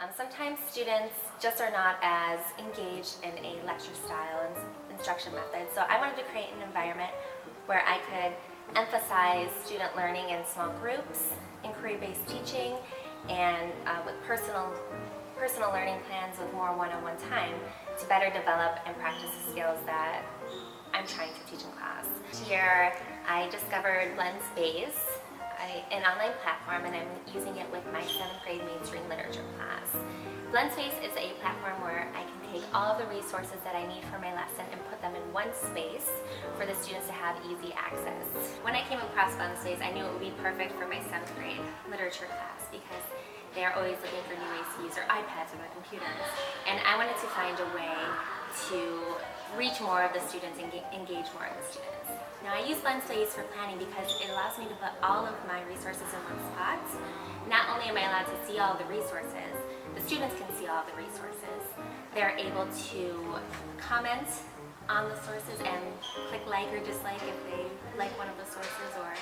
Sometimes students just are not as engaged in a lecture style and instruction method. So I wanted to create an environment where I could emphasize student learning in small groups, inquiry-based teaching, and with personal learning plans with more one-on-one time to better develop and practice the skills that I'm trying to teach in class. Here I discovered Lenspace, an online platform, and I'm using it with my 7th grade mainstream literature class. Lenspace is a platform where I can take all of the resources that I need for my lesson and put them in one space for the students to have easy access. When I came across Lenspace, I knew it would be perfect for my 7th grade literature class because they are always looking for new ways to use their iPads or their computers. And I wanted to find a way to reach more of the students and engage more of the students. Now I use Lenspace for planning because it allows me to put all of my resources in one spot. Not only am I allowed to see all the resources, the students can see all the resources. They're able to comment on the sources and click like or dislike if they like one of the sources or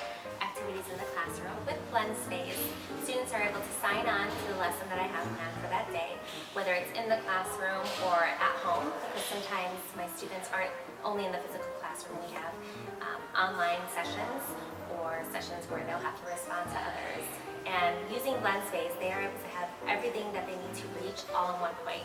activities in the classroom. With Lenspace, students are able to sign on to the lesson that I have planned for that day, whether it's in the classroom or at home, because sometimes my students aren't only in the physical classroom. We have online sessions or sessions where they'll have to respond to others. And using Lenspace, they are able to have everything that they need to reach all in one point.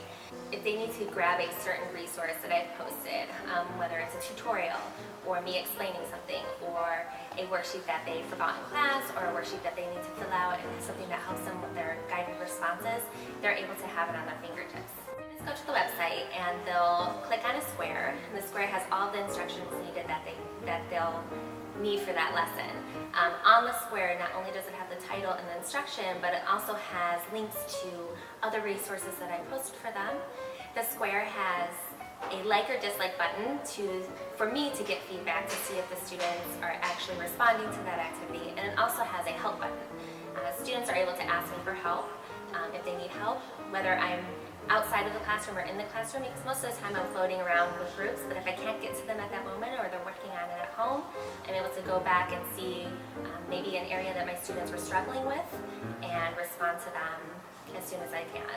If they need to grab a certain resource that I've posted, whether it's a tutorial or me explaining something or a worksheet that they forgot in class or a worksheet that they need to fill out and something that helps them with their guided responses, they're able to have it on their fingertips. Students go to the website and they'll click on a square, and the square has all the instructions needed that they'll need for that lesson. On the square, not only does it have the title and the instruction, but it also has links to other resources that I posted for them. The square has a like or dislike button for me to get feedback to see if the students are actually responding to that activity, and it also has a help button. Students are able to ask me for help if they need help, whether I'm outside of the classroom or in the classroom, because most of the time I'm floating around with groups, but if I can't get to them at that moment or they're working on it at home, I'm able to go back and see maybe an area that my students were struggling with and respond to them as soon as I can.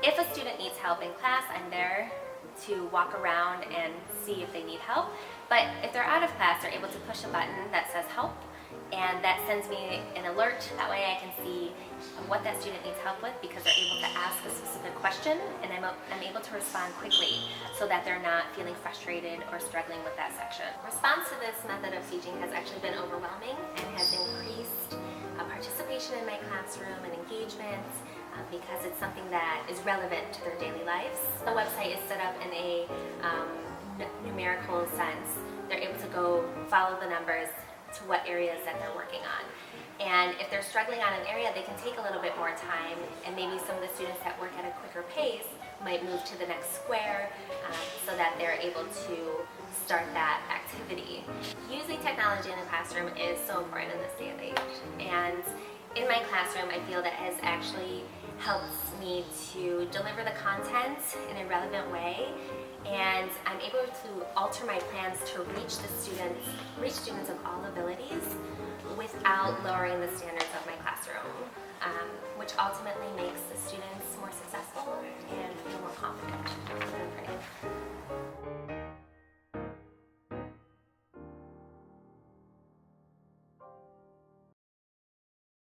If a student needs help in class, I'm there to walk around and see if they need help, but if they're out of class, they're able to push a button that says help, and that sends me an alert. That way I can see what that student needs help with because they're able to ask a specific question, and I'm able to respond quickly so that they're not feeling frustrated or struggling with that section. Response to this method of teaching has actually been overwhelming and has increased participation in my classroom and engagement because it's something that is relevant to their daily lives. The website is set up in a numerical sense. They're able to go follow the numbers to what areas that they're working on. And if they're struggling on an area, they can take a little bit more time, and maybe some of the students that work at a quicker pace might move to the next square so that they're able to start that activity. Using technology in the classroom is so important in this day and age. And in my classroom, I feel that has actually helped me to deliver the content in a relevant way, and I'm able to alter my plans to reach students of all abilities without lowering the standards of my classroom, which ultimately makes the students more successful and feel more confident.